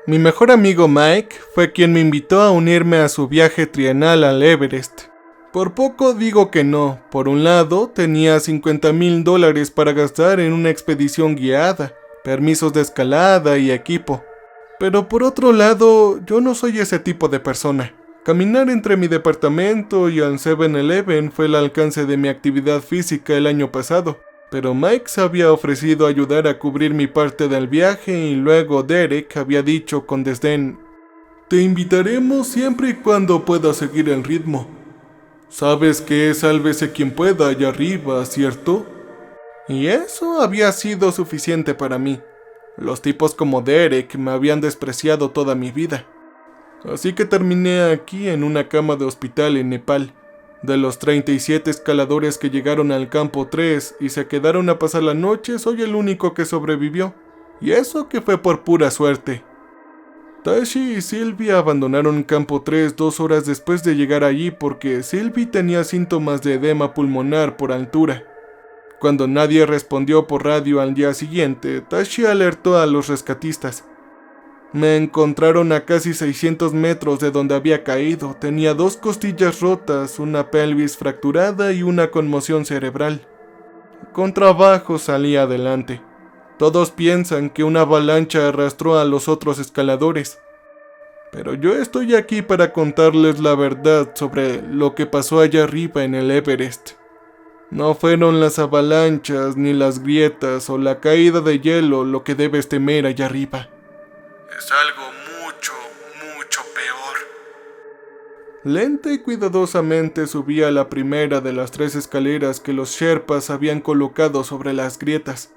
Mi mejor amigo Mike fue quien me invitó a unirme a su viaje trienal al Everest. Por poco digo que no. Por un lado, tenía $50,000 para gastar en una expedición guiada, permisos de escalada y equipo. Pero por otro lado, yo no soy ese tipo de persona. Caminar entre mi departamento y al 7-Eleven fue el alcance de mi actividad física el año pasado. Pero Mike se había ofrecido ayudar a cubrir mi parte del viaje y luego Derek había dicho con desdén: "Te invitaremos siempre y cuando puedas seguir el ritmo. Sabes que es sálvese quien pueda allá arriba, ¿cierto?". Y eso había sido suficiente para mí. Los tipos como Derek me habían despreciado toda mi vida. Así que terminé aquí en una cama de hospital en Nepal. De los 37 escaladores que llegaron al campo 3 y se quedaron a pasar la noche, soy el único que sobrevivió. Y eso que fue por pura suerte. Tashi y Sylvie abandonaron campo 3 2 horas después de llegar allí porque Sylvie tenía síntomas de edema pulmonar por altura. Cuando nadie respondió por radio al día siguiente, Tashi alertó a los rescatistas. Me encontraron a casi 600 metros de donde había caído. Tenía 2 costillas rotas, una pelvis fracturada y una conmoción cerebral. Con trabajo salí adelante. Todos piensan que una avalancha arrastró a los otros escaladores. Pero yo estoy aquí para contarles la verdad sobre lo que pasó allá arriba en el Everest. No fueron las avalanchas, ni las grietas o la caída de hielo lo que debes temer allá arriba. Es algo mucho peor. Lenta y cuidadosamente subí a la primera de las 3 escaleras que los Sherpas habían colocado sobre las grietas.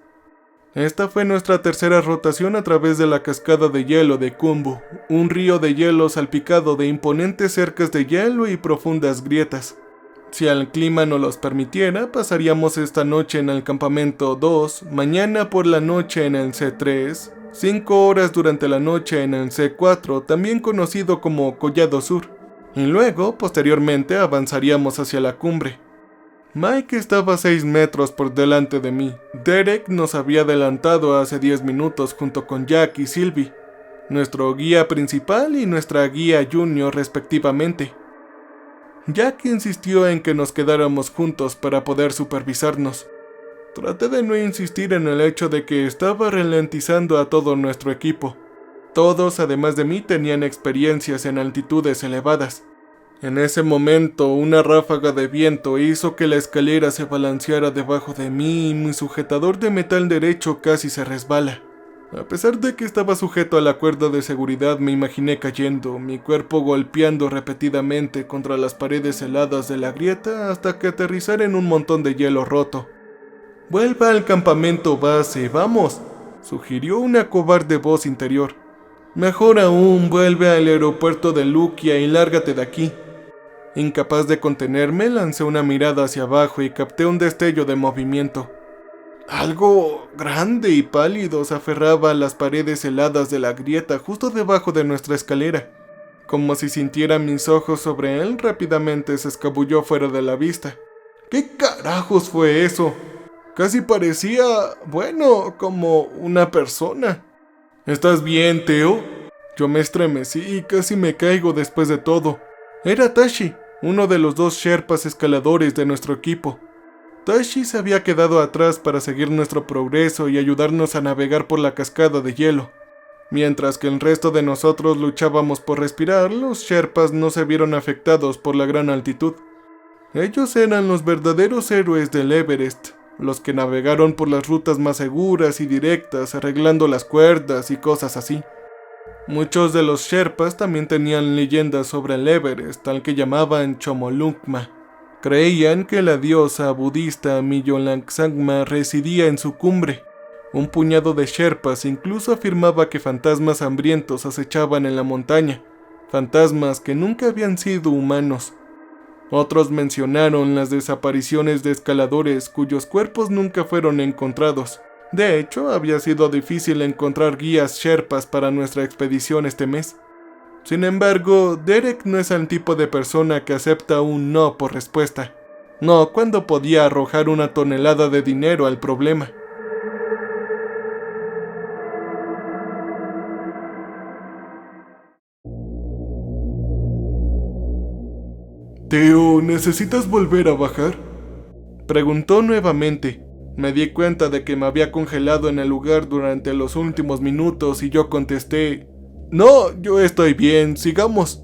Esta fue nuestra tercera rotación a través de la cascada de hielo de Khumbu, un río de hielo salpicado de imponentes cercas de hielo y profundas grietas. Si el clima nos los permitiera, pasaríamos esta noche en el campamento 2, mañana por la noche en el C3, 5 horas durante la noche en el C4, también conocido como Collado Sur, y luego, posteriormente, avanzaríamos hacia la cumbre. Mike estaba a 6 metros por delante de mí. Derek nos había adelantado hace 10 minutos junto con Jack y Sylvie, nuestro guía principal y nuestra guía junior respectivamente. Jack insistió en que nos quedáramos juntos para poder supervisarnos. Traté de no insistir en el hecho de que estaba ralentizando a todo nuestro equipo. Todos, además de mí, tenían experiencias en altitudes elevadas. En ese momento, una ráfaga de viento hizo que la escalera se balanceara debajo de mí y mi sujetador de metal derecho casi se resbala. A pesar de que estaba sujeto a la cuerda de seguridad, me imaginé cayendo, mi cuerpo golpeando repetidamente contra las paredes heladas de la grieta hasta que aterrizara en un montón de hielo roto. «Vuelva al campamento base, vamos», sugirió una cobarde voz interior. «Mejor aún, vuelve al aeropuerto de Luquia y lárgate de aquí». Incapaz de contenerme, lancé una mirada hacia abajo y capté un destello de movimiento. Algo grande y pálido se aferraba a las paredes heladas de la grieta justo debajo de nuestra escalera. Como si sintiera mis ojos sobre él, rápidamente se escabulló fuera de la vista. ¿Qué carajos fue eso? Casi parecía, bueno, como una persona. ¿Estás bien, Theo? Yo me estremecí y casi me caigo después de todo. Era Tashi, uno de los 2 Sherpas escaladores de nuestro equipo. Tashi se había quedado atrás para seguir nuestro progreso y ayudarnos a navegar por la cascada de hielo. Mientras que el resto de nosotros luchábamos por respirar, los Sherpas no se vieron afectados por la gran altitud. Ellos eran los verdaderos héroes del Everest, los que navegaron por las rutas más seguras y directas, arreglando las cuerdas y cosas así. Muchos de los Sherpas también tenían leyendas sobre el Everest, al que llamaban Chomolungma. Creían que la diosa budista Myollangsangma residía en su cumbre. Un puñado de Sherpas incluso afirmaba que fantasmas hambrientos acechaban en la montaña, fantasmas que nunca habían sido humanos. Otros mencionaron las desapariciones de escaladores cuyos cuerpos nunca fueron encontrados. De hecho, había sido difícil encontrar guías Sherpas para nuestra expedición este mes. Sin embargo, Derek no es el tipo de persona que acepta un no por respuesta. No cuando podía arrojar una tonelada de dinero al problema. Teo, ¿necesitas volver a bajar? Preguntó nuevamente. Me di cuenta de que me había congelado en el lugar durante los últimos minutos y yo contesté: no, yo estoy bien, sigamos.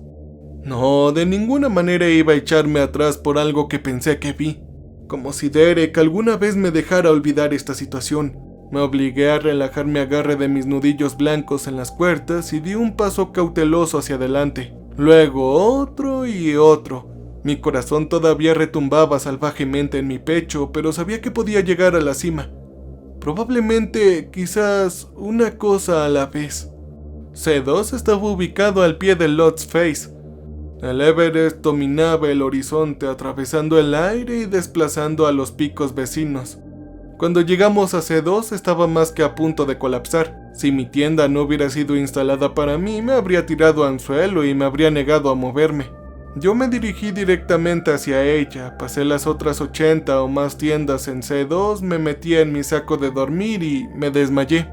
No, de ninguna manera iba a echarme atrás por algo que pensé que vi. Como si Derek alguna vez me dejara olvidar esta situación. Me obligué a relajar mi agarre de mis nudillos blancos en las cuerdas y di un paso cauteloso hacia adelante. Luego otro y otro. Mi corazón todavía retumbaba salvajemente en mi pecho, pero sabía que podía llegar a la cima. Probablemente, quizás, una cosa a la vez. C2 estaba ubicado al pie del Lodge Face. El Everest dominaba el horizonte, atravesando el aire y desplazando a los picos vecinos. Cuando llegamos a C2 estaba más que a punto de colapsar. Si mi tienda no hubiera sido instalada para mí, me habría tirado al suelo y me habría negado a moverme. Yo me dirigí directamente hacia ella, pasé las otras 80 o más tiendas en C2, me metí en mi saco de dormir y me desmayé.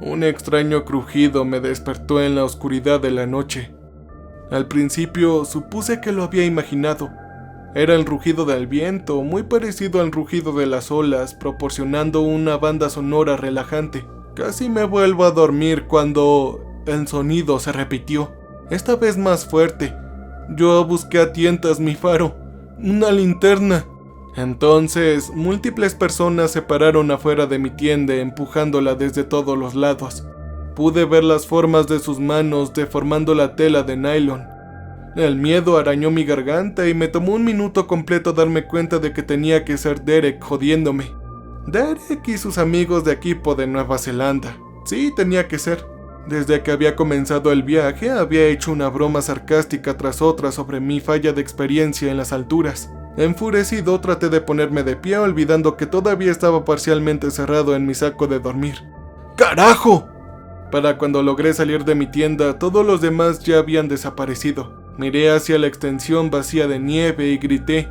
Un extraño crujido me despertó en la oscuridad de la noche. Al principio supuse que lo había imaginado. Era el rugido del viento, muy parecido al rugido de las olas, proporcionando una banda sonora relajante. Casi me vuelvo a dormir cuando el sonido se repitió, esta vez más fuerte. Yo busqué a tientas mi faro, una linterna. Entonces, múltiples personas se pararon afuera de mi tienda empujándola desde todos los lados. Pude ver las formas de sus manos deformando la tela de nylon. El miedo arañó mi garganta y me tomó un minuto completo darme cuenta de que tenía que ser Derek jodiéndome. Derek y sus amigos de equipo de Nueva Zelanda. Sí, tenía que ser. Desde que había comenzado el viaje, había hecho una broma sarcástica tras otra sobre mi falla de experiencia en las alturas. Enfurecido, traté de ponerme de pie, olvidando que todavía estaba parcialmente cerrado en mi saco de dormir. ¡Carajo! Para cuando logré salir de mi tienda, todos los demás ya habían desaparecido. Miré hacia la extensión vacía de nieve y grité: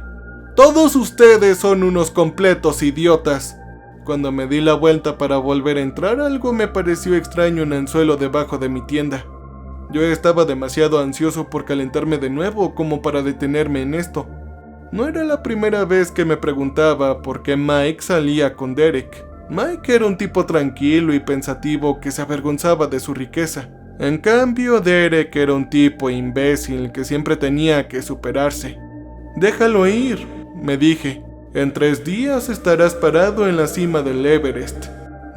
¡todos ustedes son unos completos idiotas! Cuando me di la vuelta para volver a entrar, algo me pareció extraño en el suelo debajo de mi tienda. Yo estaba demasiado ansioso por calentarme de nuevo como para detenerme en esto. No era la primera vez que me preguntaba por qué Mike salía con Derek. Mike era un tipo tranquilo y pensativo que se avergonzaba de su riqueza. En cambio, Derek era un tipo imbécil que siempre tenía que superarse. «Déjalo ir», me dije. «En 3 días estarás parado en la cima del Everest»,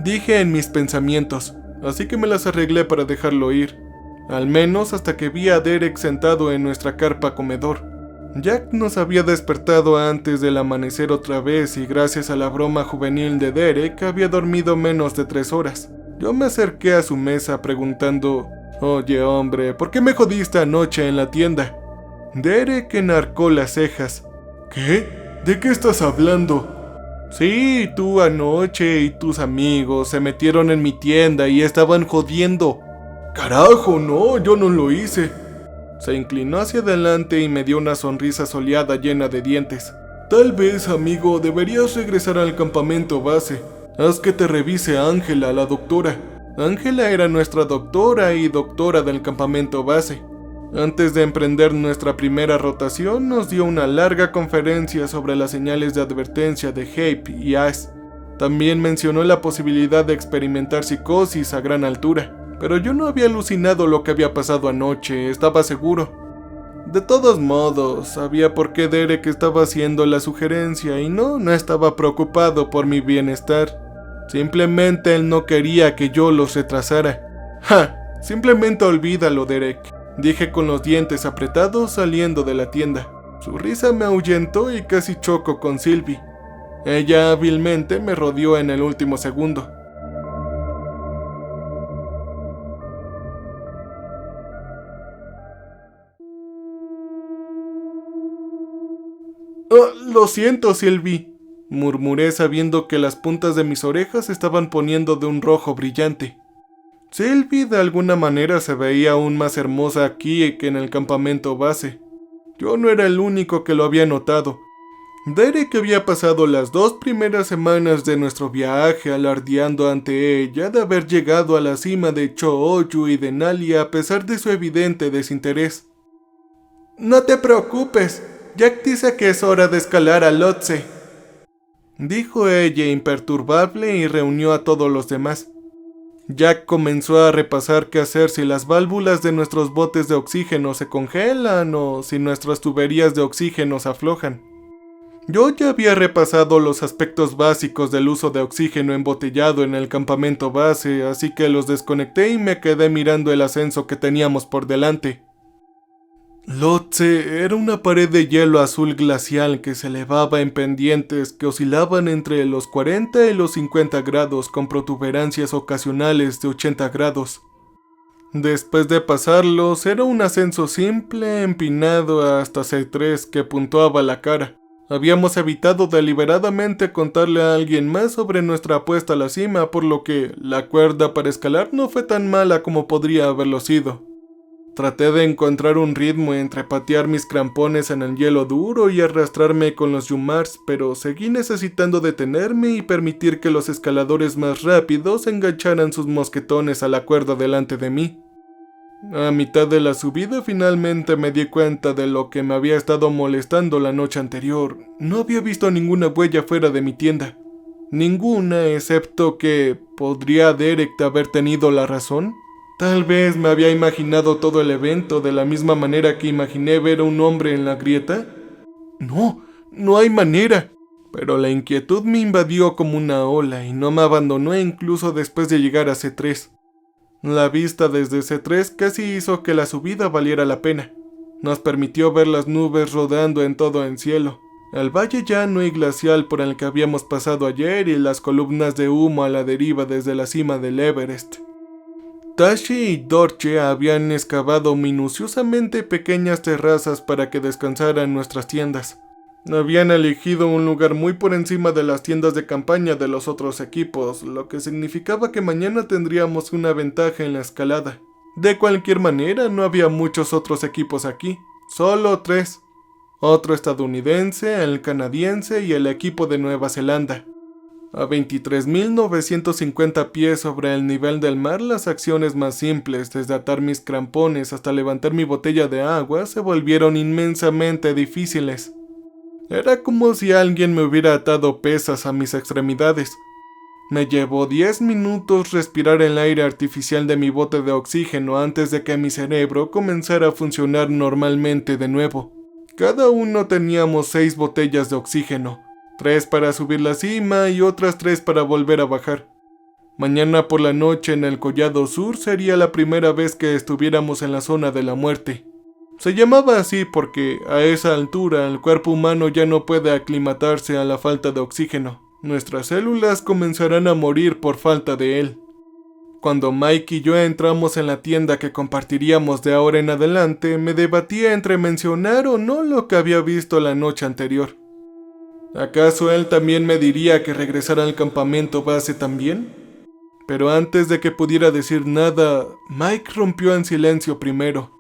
dije en mis pensamientos, así que me las arreglé para dejarlo ir. Al menos hasta que vi a Derek sentado en nuestra carpa comedor. Jack nos había despertado antes del amanecer otra vez y gracias a la broma juvenil de Derek había dormido menos de 3 horas. Yo me acerqué a su mesa preguntando: «Oye hombre, ¿por qué me jodiste anoche en la tienda?» Derek enarcó las cejas. «¿Qué? ¿De qué estás hablando?» «Sí, tú anoche y tus amigos se metieron en mi tienda y estaban jodiendo». «Carajo, no, yo no lo hice». Se inclinó hacia adelante y me dio una sonrisa soleada llena de dientes. «Tal vez, amigo, deberías regresar al campamento base. Haz que te revise Ángela, la doctora». Ángela era nuestra doctora y doctora del campamento base. Antes de emprender nuestra primera rotación, nos dio una larga conferencia sobre las señales de advertencia de HAPE y ACE. También mencionó la posibilidad de experimentar psicosis a gran altura, pero yo no había alucinado lo que había pasado anoche, estaba seguro. De todos modos, sabía por qué Derek estaba haciendo la sugerencia y no estaba preocupado por mi bienestar. Simplemente él no quería que yo los retrasara. ¡Ja! Simplemente olvídalo, Derek, dije con los dientes apretados saliendo de la tienda. Su risa me ahuyentó y casi choco con Sylvie. Ella hábilmente me rodeó en el último segundo. «Oh, lo siento, Sylvie», murmuré sabiendo que las puntas de mis orejas se estaban poniendo de un rojo brillante. Sylvie de alguna manera se veía aún más hermosa aquí que en el campamento base. Yo no era el único que lo había notado. Derek había pasado las 2 primeras semanas de nuestro viaje alardeando ante ella de haber llegado a la cima de Cho-Oyu y Denali a pesar de su evidente desinterés. «No te preocupes», Jack dice que es hora de escalar al Lhotse, dijo ella imperturbable y reunió a todos los demás. Jack comenzó a repasar qué hacer si las válvulas de nuestros botes de oxígeno se congelan o si nuestras tuberías de oxígeno se aflojan. Yo ya había repasado los aspectos básicos del uso de oxígeno embotellado en el campamento base, así que los desconecté y me quedé mirando el ascenso que teníamos por delante. Lhotse era una pared de hielo azul glacial que se elevaba en pendientes que oscilaban entre los 40 y los 50 grados con protuberancias ocasionales de 80 grados. Después de pasarlos, era un ascenso simple, empinado hasta C3 que puntuaba la cara. Habíamos evitado deliberadamente contarle a alguien más sobre nuestra apuesta a la cima, por lo que la cuerda para escalar no fue tan mala como podría haberlo sido. Traté de encontrar un ritmo entre patear mis crampones en el hielo duro y arrastrarme con los yumars, pero seguí necesitando detenerme y permitir que los escaladores más rápidos engancharan sus mosquetones a la cuerda delante de mí. A mitad de la subida finalmente me di cuenta de lo que me había estado molestando la noche anterior. No había visto ninguna huella fuera de mi tienda. Ninguna, excepto que ¿podría Derek haber tenido la razón? Tal vez me había imaginado todo el evento de la misma manera que imaginé ver a un hombre en la grieta. No hay manera. Pero la inquietud me invadió como una ola y no me abandonó incluso después de llegar a C3. La vista desde C3 casi hizo que la subida valiera la pena. Nos permitió ver las nubes rodando en todo el cielo, el valle llano y glacial por el que habíamos pasado ayer y las columnas de humo a la deriva desde la cima del Everest. Tashi y Dorche habían excavado minuciosamente pequeñas terrazas para que descansaran nuestras tiendas. Habían elegido un lugar muy por encima de las tiendas de campaña de los otros equipos, lo que significaba que mañana tendríamos una ventaja en la escalada. De cualquier manera, no había muchos otros equipos aquí, solo 3. Otro estadounidense, el canadiense y el equipo de Nueva Zelanda. A 23.950 pies sobre el nivel del mar, las acciones más simples, desde atar mis crampones hasta levantar mi botella de agua, se volvieron inmensamente difíciles. Era como si alguien me hubiera atado pesas a mis extremidades. Me llevó 10 minutos respirar el aire artificial de mi bote de oxígeno antes de que mi cerebro comenzara a funcionar normalmente de nuevo. Cada uno teníamos 6 botellas de oxígeno. 3 para subir la cima y otras 3 para volver a bajar. Mañana por la noche en el Collado Sur sería la primera vez que estuviéramos en la zona de la muerte. Se llamaba así porque a esa altura el cuerpo humano ya no puede aclimatarse a la falta de oxígeno. Nuestras células comenzarán a morir por falta de él. Cuando Mike y yo entramos en la tienda que compartiríamos de ahora en adelante, me debatía entre mencionar o no lo que había visto la noche anterior. ¿Acaso él también me diría que regresara al campamento base también? Pero antes de que pudiera decir nada, Mike rompió en silencio primero.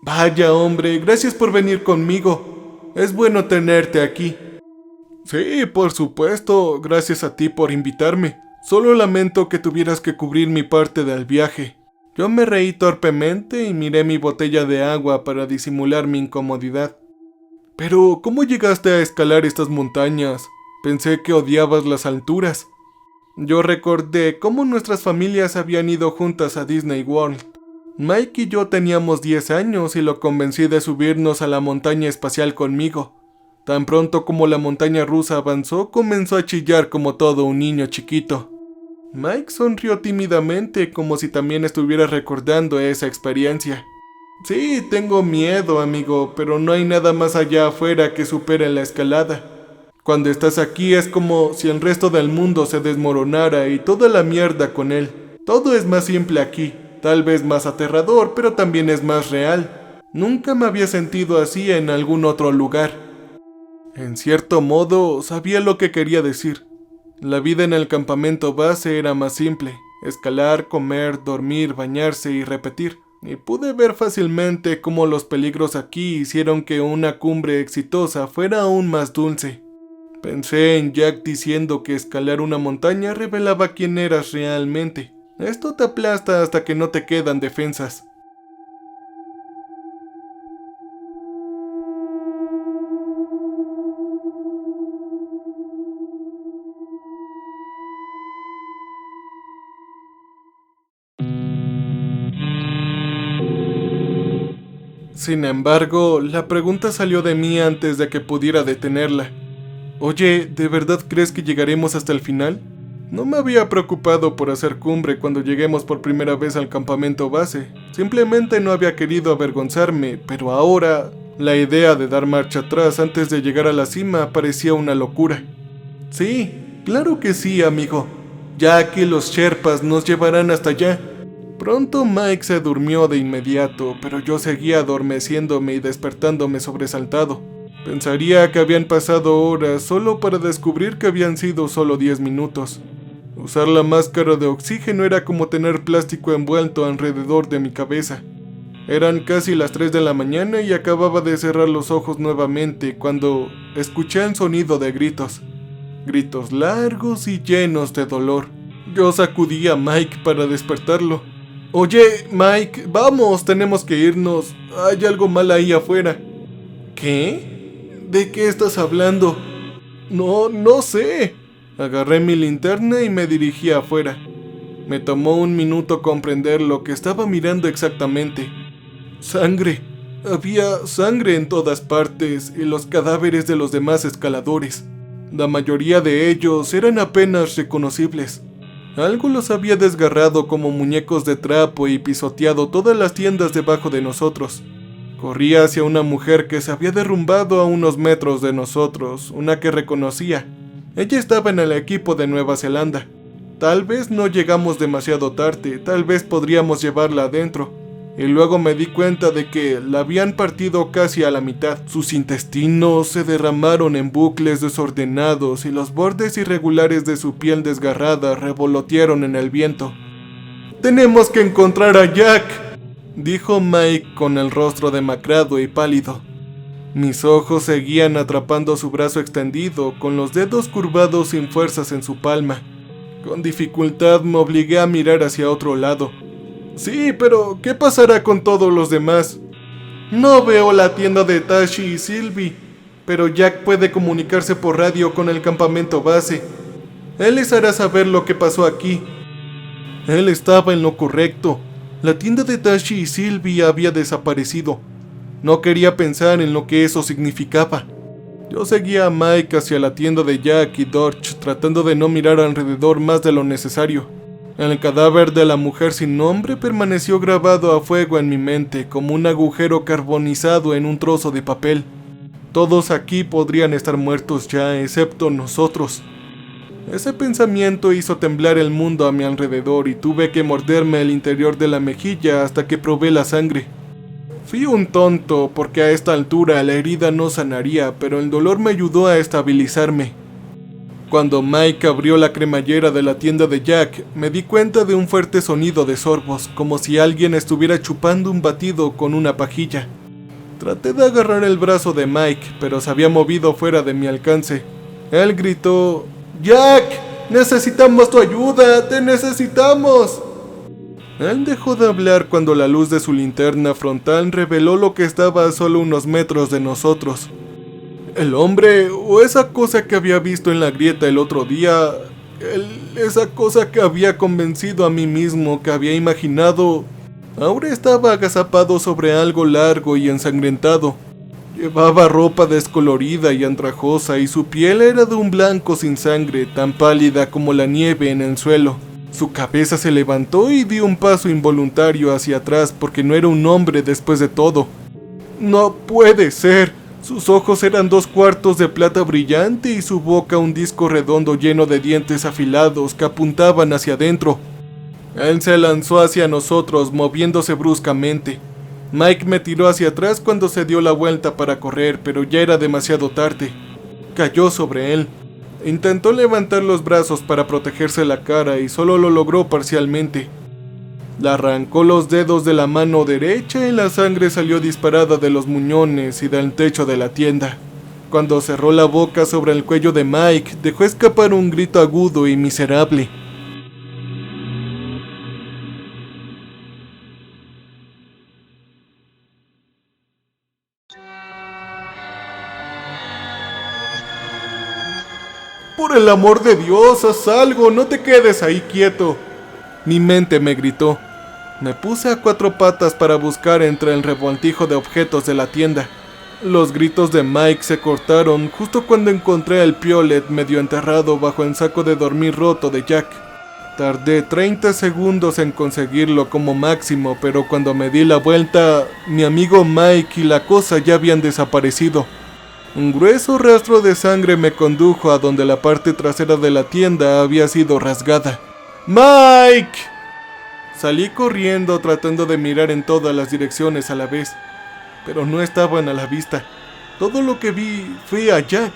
Vaya hombre, gracias por venir conmigo. Es bueno tenerte aquí. Sí, por supuesto, gracias a ti por invitarme. Solo lamento que tuvieras que cubrir mi parte del viaje. Yo me reí torpemente y miré mi botella de agua para disimular mi incomodidad. Pero, ¿cómo llegaste a escalar estas montañas? Pensé que odiabas las alturas. Yo recordé cómo nuestras familias habían ido juntas a Disney World. Mike y yo teníamos 10 años y lo convencí de subirnos a la montaña espacial conmigo. Tan pronto como la montaña rusa avanzó, comenzó a chillar como todo un niño chiquito. Mike sonrió tímidamente, como si también estuviera recordando esa experiencia. Sí, tengo miedo, amigo, pero no hay nada más allá afuera que supere la escalada. Cuando estás aquí es como si el resto del mundo se desmoronara y toda la mierda con él. Todo es más simple aquí, tal vez más aterrador, pero también es más real. Nunca me había sentido así en algún otro lugar. En cierto modo, sabía lo que quería decir. La vida en el campamento base era más simple. Escalar, comer, dormir, bañarse y repetir. Y pude ver fácilmente cómo los peligros aquí hicieron que una cumbre exitosa fuera aún más dulce. Pensé en Jack diciendo que escalar una montaña revelaba quién eras realmente. Esto te aplasta hasta que no te quedan defensas. Sin embargo, la pregunta salió de mí antes de que pudiera detenerla. Oye, ¿de verdad crees que llegaremos hasta el final? No me había preocupado por hacer cumbre cuando lleguemos por primera vez al campamento base. Simplemente no había querido avergonzarme, pero ahora la idea de dar marcha atrás antes de llegar a la cima parecía una locura. Sí, claro que sí, amigo. Ya que los Sherpas nos llevarán hasta allá. Pronto Mike se durmió de inmediato, pero yo seguía adormeciéndome y despertándome sobresaltado. Pensaría que habían pasado horas solo para descubrir que habían sido solo 10 minutos. Usar la máscara de oxígeno era como tener plástico envuelto alrededor de mi cabeza. Eran casi las 3 de la mañana y acababa de cerrar los ojos nuevamente cuando escuché el sonido de gritos. Gritos largos y llenos de dolor. Yo sacudí a Mike para despertarlo. Oye, Mike, vamos, tenemos que irnos. Hay algo mal ahí afuera. ¿Qué? ¿De qué estás hablando? No sé. Agarré mi linterna y me dirigí afuera. Me tomó un minuto comprender lo que estaba mirando exactamente. Sangre. Había sangre en todas partes y los cadáveres de los demás escaladores. La mayoría de ellos eran apenas reconocibles. Algo los había desgarrado como muñecos de trapo y pisoteado todas las tiendas debajo de nosotros. Corrí hacia una mujer que se había derrumbado a unos metros de nosotros, una que reconocía. Ella estaba en el equipo de Nueva Zelanda. Tal vez no llegamos demasiado tarde, tal vez podríamos llevarla adentro. Y luego me di cuenta de que la habían partido casi a la mitad. Sus intestinos se derramaron en bucles desordenados y los bordes irregulares de su piel desgarrada revolotearon en el viento. «¡Tenemos que encontrar a Jack!», dijo Mike con el rostro demacrado y pálido. Mis ojos seguían atrapando su brazo extendido, con los dedos curvados sin fuerzas en su palma. Con dificultad me obligué a mirar hacia otro lado. Sí, pero ¿qué pasará con todos los demás? No veo la tienda de Tashi y Sylvie, pero Jack puede comunicarse por radio con el campamento base. Él les hará saber lo que pasó aquí. Él estaba en lo correcto. La tienda de Tashi y Sylvie había desaparecido. No quería pensar en lo que eso significaba. Yo seguía a Mike hacia la tienda de Jack y Dodge, tratando de no mirar alrededor más de lo necesario. El cadáver de la mujer sin nombre permaneció grabado a fuego en mi mente como un agujero carbonizado en un trozo de papel. Todos aquí podrían estar muertos ya, excepto nosotros. Ese pensamiento hizo temblar el mundo a mi alrededor y tuve que morderme el interior de la mejilla hasta que probé la sangre. Fui un tonto porque a esta altura la herida no sanaría, pero el dolor me ayudó a estabilizarme. Cuando Mike abrió la cremallera de la tienda de Jack, me di cuenta de un fuerte sonido de sorbos, como si alguien estuviera chupando un batido con una pajilla. Traté de agarrar el brazo de Mike, pero se había movido fuera de mi alcance. Él gritó: «¡Jack! ¡Necesitamos tu ayuda! ¡Te necesitamos!». Él dejó de hablar cuando la luz de su linterna frontal reveló lo que estaba a solo unos metros de nosotros. El hombre, o esa cosa que había visto en la grieta el otro día, esa cosa que había convencido a mí mismo que había imaginado, ahora estaba agazapado sobre algo largo y ensangrentado. Llevaba ropa descolorida y andrajosa y su piel era de un blanco sin sangre, tan pálida como la nieve en el suelo. Su cabeza se levantó y dio un paso involuntario hacia atrás porque no era un hombre después de todo. No puede ser. Sus ojos eran 2 cuartos de plata brillante y su boca un disco redondo lleno de dientes afilados que apuntaban hacia adentro. Él se lanzó hacia nosotros, moviéndose bruscamente. Mike me tiró hacia atrás cuando se dio la vuelta para correr, pero ya era demasiado tarde. Cayó sobre él. Intentó levantar los brazos para protegerse la cara y solo lo logró parcialmente. Le arrancó los dedos de la mano derecha y la sangre salió disparada de los muñones y del techo de la tienda. Cuando cerró la boca sobre el cuello de Mike, dejó escapar un grito agudo y miserable. «Por el amor de Dios, haz algo, no te quedes ahí quieto», mi mente me gritó. Me puse a cuatro patas para buscar entre el revoltijo de objetos de la tienda. Los gritos de Mike se cortaron justo cuando encontré el piolet medio enterrado bajo el saco de dormir roto de Jack. Tardé 30 segundos en conseguirlo como máximo, pero cuando me di la vuelta, mi amigo Mike y la cosa ya habían desaparecido. Un grueso rastro de sangre me condujo a donde la parte trasera de la tienda había sido rasgada. ¡Mike! Salí corriendo tratando de mirar en todas las direcciones a la vez, pero no estaban a la vista. Todo lo que vi fue a Jack,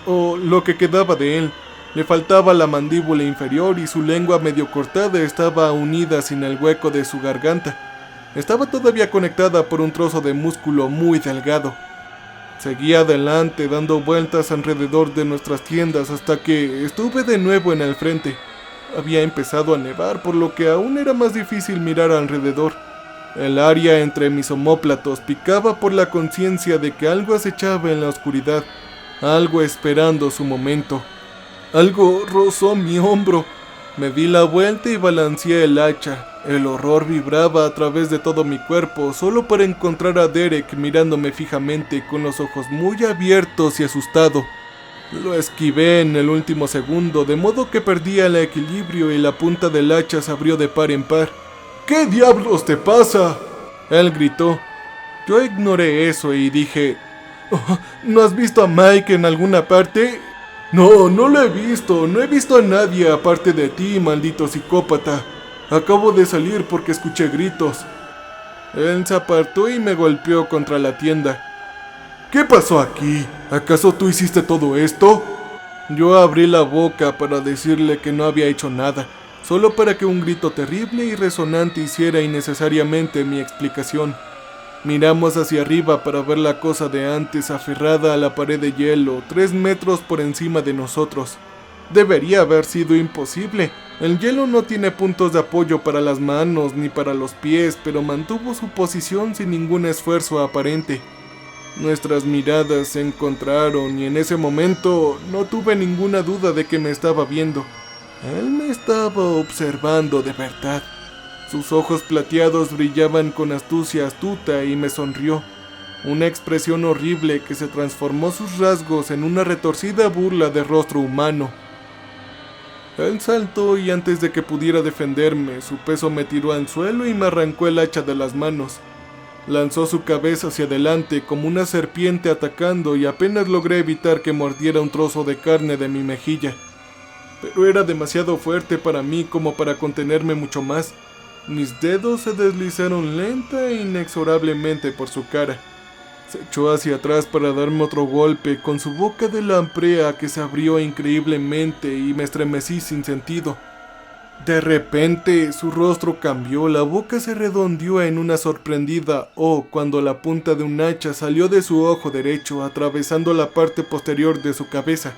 o lo que quedaba de él. Le faltaba la mandíbula inferior y su lengua medio cortada estaba unida sin el hueco de su garganta. Estaba todavía conectada por un trozo de músculo muy delgado. Seguí adelante dando vueltas alrededor de nuestras tiendas hasta que estuve de nuevo en el frente. Había empezado a nevar, por lo que aún era más difícil mirar alrededor. El área entre mis omóplatos picaba por la conciencia de que algo acechaba en la oscuridad, algo esperando su momento. Algo rozó mi hombro. Me di la vuelta y balanceé el hacha. El horror vibraba a través de todo mi cuerpo, solo para encontrar a Derek mirándome fijamente con los ojos muy abiertos y asustado. Lo esquivé en el último segundo, de modo que perdía el equilibrio y la punta del hacha se abrió de par en par. ¿Qué diablos te pasa?, él gritó. Yo ignoré eso y dije, "Oh, ¿no has visto a Mike en alguna parte?" No, no lo he visto. No he visto a nadie aparte de ti, maldito psicópata. Acabo de salir porque escuché gritos. Él se apartó y me golpeó contra la tienda. ¿Qué pasó aquí? ¿Acaso tú hiciste todo esto? Yo abrí la boca para decirle que no había hecho nada, solo para que un grito terrible y resonante hiciera innecesariamente mi explicación. Miramos hacia arriba para ver la cosa de antes aferrada a la pared de hielo, 3 metros por encima de nosotros. Debería haber sido imposible. El hielo no tiene puntos de apoyo para las manos ni para los pies, pero mantuvo su posición sin ningún esfuerzo aparente. Nuestras miradas se encontraron y en ese momento no tuve ninguna duda de que me estaba viendo. Él me estaba observando de verdad. Sus ojos plateados brillaban con astucia astuta y me sonrió. Una expresión horrible que se transformó sus rasgos en una retorcida burla de rostro humano. Él saltó y antes de que pudiera defenderme, su peso me tiró al suelo y me arrancó el hacha de las manos. Lanzó su cabeza hacia adelante como una serpiente atacando y apenas logré evitar que mordiera un trozo de carne de mi mejilla. Pero era demasiado fuerte para mí como para contenerme mucho más. Mis dedos se deslizaron lenta e inexorablemente por su cara. Se echó hacia atrás para darme otro golpe, con su boca de lamprea que se abrió increíblemente y me estremecí sin sentido. De repente, su rostro cambió, la boca se redondeó en una sorprendida O cuando la punta de un hacha salió de su ojo derecho, atravesando la parte posterior de su cabeza.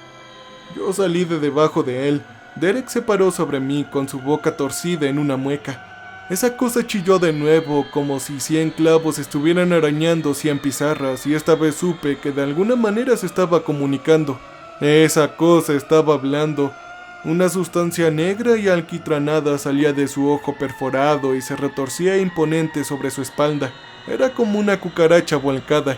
Yo salí de debajo de él. Derek se paró sobre mí con su boca torcida en una mueca. Esa cosa chilló de nuevo, como si 100 clavos estuvieran arañando 100 pizarras, y esta vez supe que de alguna manera se estaba comunicando. Esa cosa estaba hablando. Una sustancia negra y alquitranada salía de su ojo perforado y se retorcía imponente sobre su espalda. Era como una cucaracha volcada.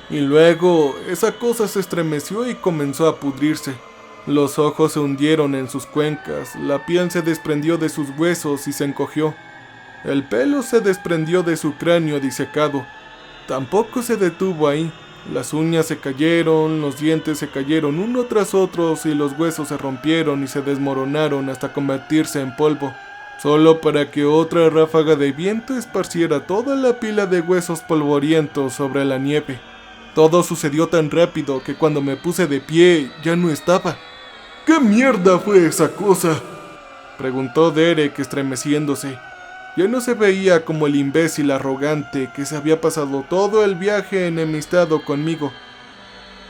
Y luego, esa cosa se estremeció y comenzó a pudrirse. Los ojos se hundieron en sus cuencas, la piel se desprendió de sus huesos y se encogió. El pelo se desprendió de su cráneo disecado. Tampoco se detuvo ahí. Las uñas se cayeron, los dientes se cayeron uno tras otro y los huesos se rompieron y se desmoronaron hasta convertirse en polvo, solo para que otra ráfaga de viento esparciera toda la pila de huesos polvorientos sobre la nieve. Todo sucedió tan rápido que cuando me puse de pie ya no estaba. ¿Qué mierda fue esa cosa?, preguntó Derek estremeciéndose. Ya no se veía como el imbécil arrogante que se había pasado todo el viaje enemistado conmigo.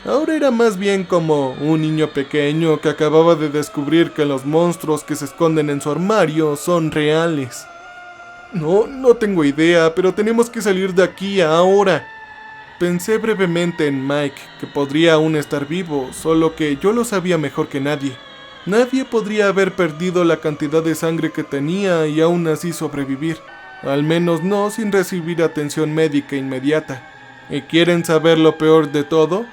Ahora era más bien como un niño pequeño que acababa de descubrir que los monstruos que se esconden en su armario son reales. No tengo idea, pero tenemos que salir de aquí ahora. Pensé brevemente en Mike, que podría aún estar vivo, solo que yo lo sabía mejor que nadie. Nadie podría haber perdido la cantidad de sangre que tenía y aún así sobrevivir. al menos no sin recibir atención médica inmediata. ¿Y quieren saber lo peor de todo?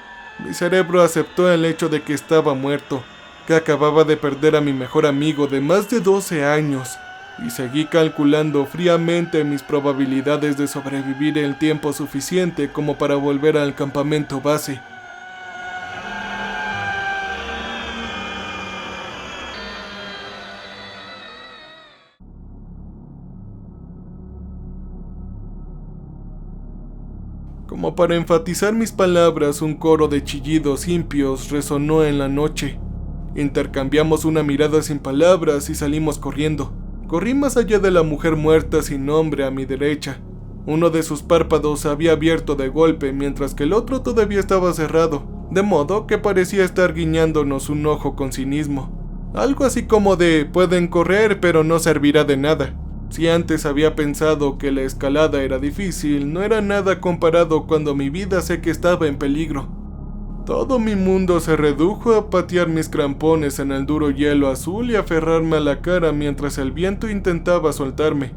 Mi cerebro aceptó el hecho de que estaba muerto, que acababa de perder a mi mejor amigo de más de 12 años, y seguí calculando fríamente mis probabilidades de sobrevivir el tiempo suficiente como para volver al campamento base. Como para enfatizar mis palabras, un coro de chillidos impios resonó en la noche. Intercambiamos una mirada sin palabras y salimos corriendo. Corrí más allá de la mujer muerta sin nombre a mi derecha. Uno de sus párpados se había abierto de golpe, mientras que el otro todavía estaba cerrado, de modo que parecía estar guiñándonos un ojo con cinismo. Algo así como de: pueden correr, pero no servirá de nada. Si antes había pensado que la escalada era difícil, no era nada comparado cuando mi vida sé que estaba en peligro. Todo mi mundo se redujo a patear mis crampones en el duro hielo azul y aferrarme a la cara mientras el viento intentaba soltarme.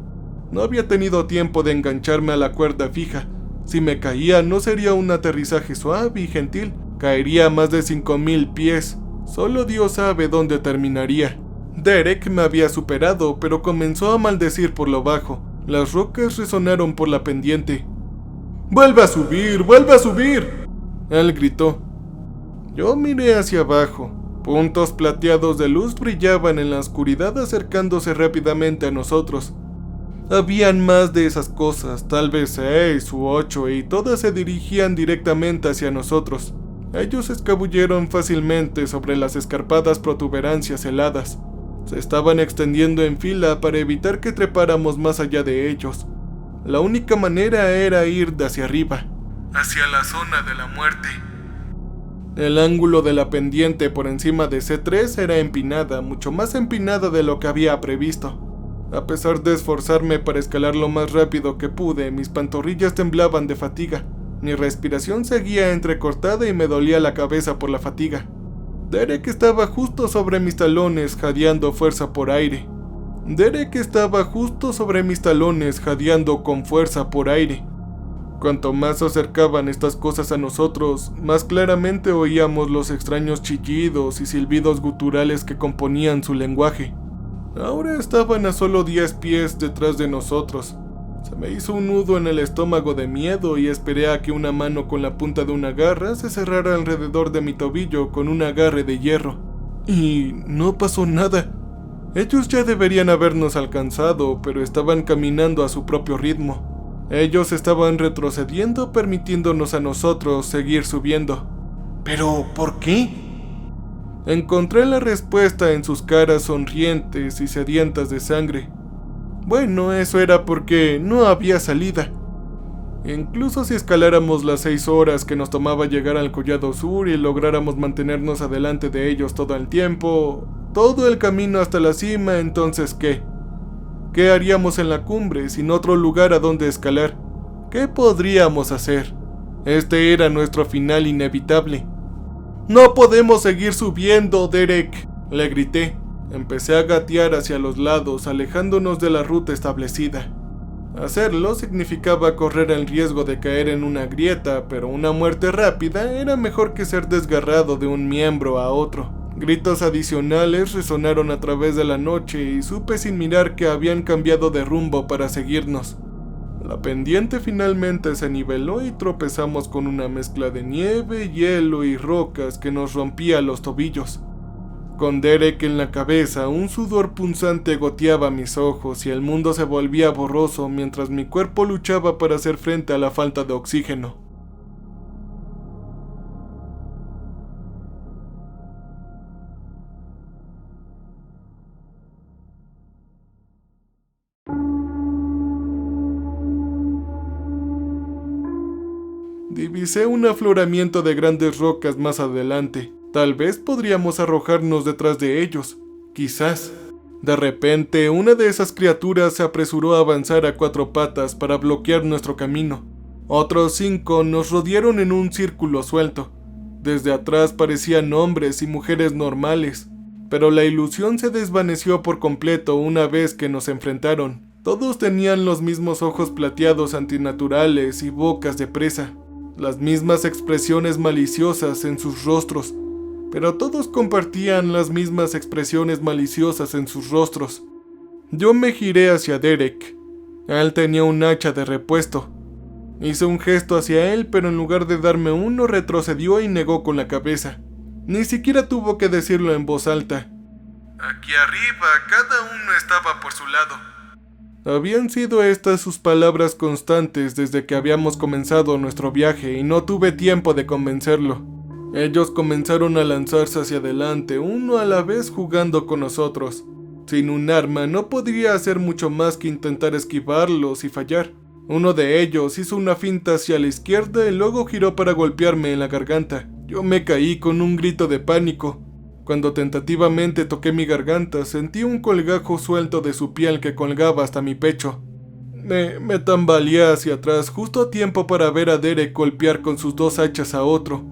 No había tenido tiempo de engancharme a la cuerda fija. Si me caía, no sería un aterrizaje suave y gentil, caería a más de 5000 pies. Solo Dios sabe dónde terminaría. Derek me había superado, pero comenzó a maldecir por lo bajo. Las rocas resonaron por la pendiente. ¡Vuelve a subir! ¡Vuelve a subir!, él gritó. Yo miré hacia abajo. Puntos plateados de luz brillaban en la oscuridad acercándose rápidamente a nosotros. Habían más de esas cosas, tal vez 6 u 8, y todas se dirigían directamente hacia nosotros. Ellos se escabulleron fácilmente sobre las escarpadas protuberancias heladas. Se estaban extendiendo en fila para evitar que trepáramos más allá de ellos. La única manera era ir de hacia arriba, hacia la zona de la muerte. El ángulo de la pendiente por encima de C3 era empinada, mucho más empinada de lo que había previsto. A pesar de esforzarme para escalar lo más rápido que pude, mis pantorrillas temblaban de fatiga. Mi respiración seguía entrecortada y me dolía la cabeza por la fatiga. Derek estaba justo sobre mis talones, jadeando fuerza por aire. Derek estaba justo sobre mis talones, jadeando con fuerza por aire. Cuanto más se acercaban estas cosas a nosotros, más claramente oíamos los extraños chillidos y silbidos guturales que componían su lenguaje. Ahora estaban a solo 10 pies detrás de nosotros. Se me hizo un nudo en el estómago de miedo y esperé a que una mano con la punta de una garra se cerrara alrededor de mi tobillo con un agarre de hierro. Y no pasó nada. Ellos ya deberían habernos alcanzado, pero estaban caminando a su propio ritmo. Ellos estaban retrocediendo, permitiéndonos a nosotros seguir subiendo. ¿Pero por qué? Encontré la respuesta en sus caras sonrientes y sedientas de sangre. Bueno, eso era porque no había salida. Incluso si escaláramos las 6 horas que nos tomaba llegar al Collado Sur y lográramos mantenernos adelante de ellos todo el tiempo, todo el camino hasta la cima, entonces ¿qué? ¿Qué haríamos en la cumbre sin otro lugar a donde escalar? ¿Qué podríamos hacer? Este era nuestro final inevitable. ¡No podemos seguir subiendo, Derek!, le grité. Empecé a gatear hacia los lados, alejándonos de la ruta establecida. Hacerlo significaba correr el riesgo de caer en una grieta, pero una muerte rápida era mejor que ser desgarrado de un miembro a otro. Gritos adicionales resonaron a través de la noche y supe sin mirar que habían cambiado de rumbo para seguirnos. La pendiente finalmente se niveló y tropezamos con una mezcla de nieve, hielo y rocas que nos rompía los tobillos. Con Derek en la cabeza, un sudor punzante goteaba mis ojos y el mundo se volvía borroso mientras mi cuerpo luchaba para hacer frente a la falta de oxígeno. Divisé un afloramiento de grandes rocas más adelante. Tal vez podríamos arrojarnos detrás de ellos. Quizás. De repente, una de esas criaturas se apresuró a avanzar a 4 patas para bloquear nuestro camino. Otros 5 nos rodearon en un círculo suelto. Desde atrás parecían hombres y mujeres normales, pero la ilusión se desvaneció por completo una vez que nos enfrentaron. Todos tenían los mismos ojos plateados antinaturales y bocas de presa, las mismas expresiones maliciosas en sus rostros, pero todos compartían las mismas expresiones maliciosas en sus rostros. Yo me giré hacia Derek. Él tenía un hacha de repuesto. Hice un gesto hacia él, pero en lugar de darme uno, retrocedió y negó con la cabeza. Ni siquiera tuvo que decirlo en voz alta. Aquí arriba, cada uno estaba por su lado. Habían sido estas sus palabras constantes desde que habíamos comenzado nuestro viaje y no tuve tiempo de convencerlo. Ellos comenzaron a lanzarse hacia adelante, uno a la vez jugando con nosotros. Sin un arma no podría hacer mucho más que intentar esquivarlos y fallar. Uno de ellos hizo una finta hacia la izquierda y luego giró para golpearme en la garganta. Yo me caí con un grito de pánico. Cuando tentativamente toqué mi garganta, sentí un colgajo suelto de su piel que colgaba hasta mi pecho. Me tambaleé hacia atrás justo a tiempo para ver a Derek golpear con sus dos hachas a otro.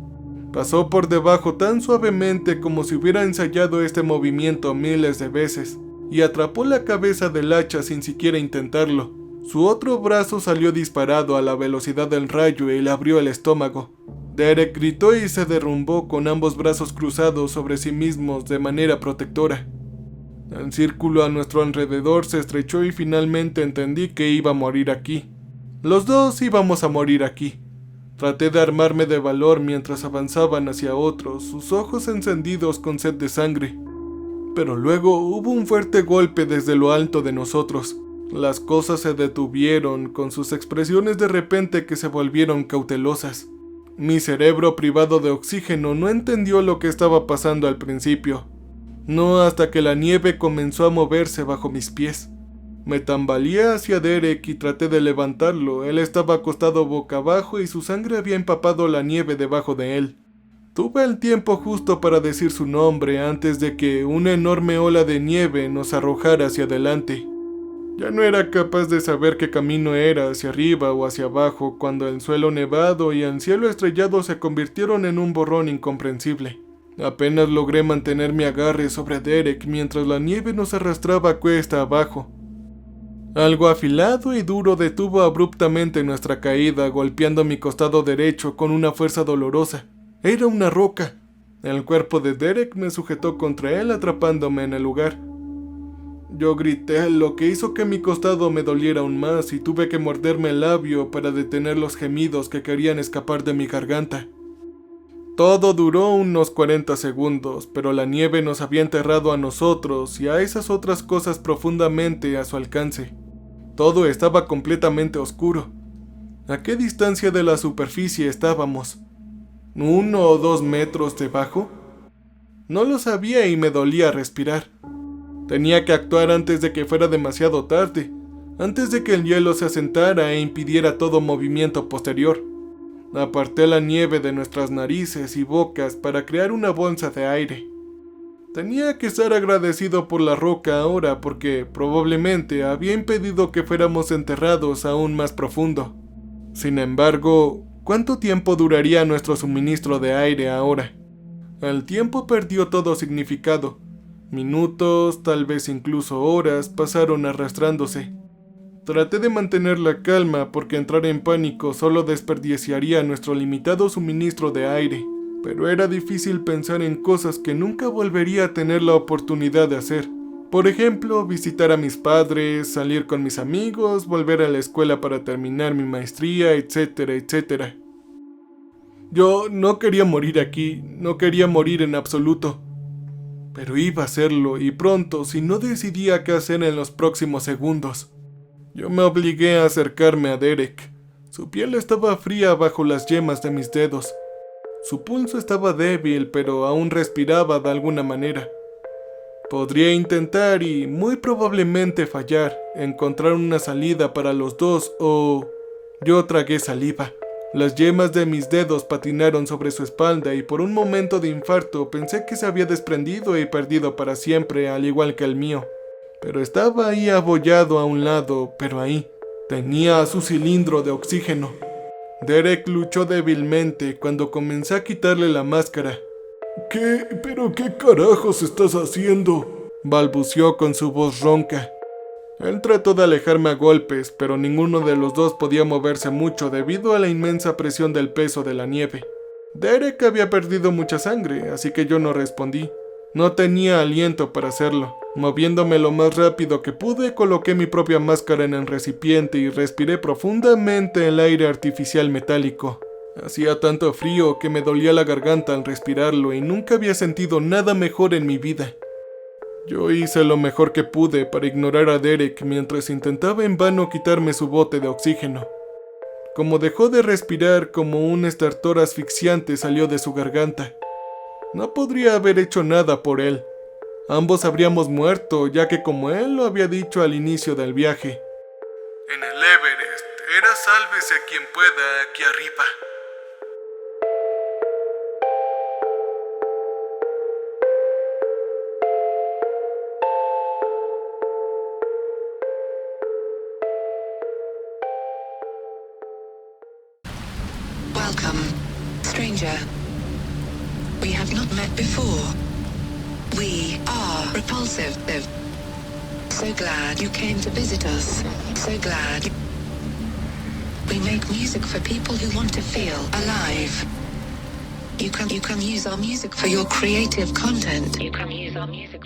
Pasó por debajo tan suavemente como si hubiera ensayado este movimiento miles de veces, y atrapó la cabeza del hacha sin siquiera intentarlo. Su otro brazo salió disparado a la velocidad del rayo y le abrió el estómago. Derek gritó y se derrumbó con ambos brazos cruzados sobre sí mismos de manera protectora. El círculo a nuestro alrededor se estrechó y finalmente entendí que iba a morir aquí. Los dos íbamos a morir aquí. Traté de armarme de valor mientras avanzaban hacia otros, sus ojos encendidos con sed de sangre. Pero luego hubo un fuerte golpe desde lo alto de nosotros. Las cosas se detuvieron, con sus expresiones de repente que se volvieron cautelosas. Mi cerebro privado de oxígeno no entendió lo que estaba pasando al principio. No hasta que la nieve comenzó a moverse bajo mis pies. Me tambaleé hacia Derek y traté de levantarlo. Él estaba acostado boca abajo y su sangre había empapado la nieve debajo de él. Tuve el tiempo justo para decir su nombre antes de que una enorme ola de nieve nos arrojara hacia adelante. Ya no era capaz de saber qué camino era, hacia arriba o hacia abajo, cuando el suelo nevado y el cielo estrellado se convirtieron en un borrón incomprensible. Apenas logré mantener mi agarre sobre Derek mientras la nieve nos arrastraba cuesta abajo. Algo afilado y duro detuvo abruptamente nuestra caída, golpeando mi costado derecho con una fuerza dolorosa. Era una roca. El cuerpo de Derek me sujetó contra él, atrapándome en el lugar. Yo grité, lo que hizo que mi costado me doliera aún más, y tuve que morderme el labio para detener los gemidos que querían escapar de mi garganta. Todo duró unos 40 segundos, pero la nieve nos había enterrado a nosotros y a esas otras cosas profundamente a su alcance. Todo estaba completamente oscuro. ¿A qué distancia de la superficie estábamos? ¿1 o 2 metros debajo? No lo sabía y me dolía respirar. Tenía que actuar antes de que fuera demasiado tarde, antes de que el hielo se asentara e impidiera todo movimiento posterior. Aparté la nieve de nuestras narices y bocas para crear una bolsa de aire. Tenía que estar agradecido por la roca ahora porque probablemente había impedido que fuéramos enterrados aún más profundo. Sin embargo, ¿cuánto tiempo duraría nuestro suministro de aire ahora? El tiempo perdió todo significado. Minutos, tal vez incluso horas, pasaron arrastrándose. Traté de mantener la calma porque entrar en pánico solo desperdiciaría nuestro limitado suministro de aire, pero era difícil pensar en cosas que nunca volvería a tener la oportunidad de hacer. Por ejemplo, visitar a mis padres, salir con mis amigos, volver a la escuela para terminar mi maestría, etcétera, etcétera. Yo no quería morir aquí, no quería morir en absoluto. Pero iba a hacerlo, y pronto, si no decidía qué hacer en los próximos segundos. Yo me obligué a acercarme a Derek. Su piel estaba fría bajo las yemas de mis dedos. Su pulso estaba débil, pero aún respiraba de alguna manera. Podría intentar y, muy probablemente fallar, encontrar una salida para los dos o... Yo tragué saliva. Las yemas de mis dedos patinaron sobre su espalda y por un momento de infarto pensé que se había desprendido y perdido para siempre, al igual que el mío. Pero estaba ahí abollado a un lado, pero ahí. Tenía su cilindro de oxígeno. Derek luchó débilmente cuando comencé a quitarle la máscara. ¿Pero qué carajos estás haciendo?, balbuceó con su voz ronca. Él trató de alejarme a golpes, pero ninguno de los dos podía moverse mucho debido a la inmensa presión del peso de la nieve. Derek había perdido mucha sangre, así que yo no respondí. No tenía aliento para hacerlo. Moviéndome lo más rápido que pude, coloqué mi propia máscara en el recipiente y respiré profundamente el aire artificial metálico. Hacía tanto frío que me dolía la garganta al respirarlo y nunca había sentido nada mejor en mi vida. Yo hice lo mejor que pude para ignorar a Derek mientras intentaba en vano quitarme su bote de oxígeno. Como dejó de respirar, como un estertor asfixiante salió de su garganta. No podría haber hecho nada por él. Ambos habríamos muerto, ya que como él lo había dicho al inicio del viaje. En el Everest, era sálvese a quien pueda aquí arriba. Welcome, stranger. We have not met before. We are Repulsive. So glad you came to visit us. So glad. We make music for people who want to feel alive. You can use our music for your creative content. You can use our music.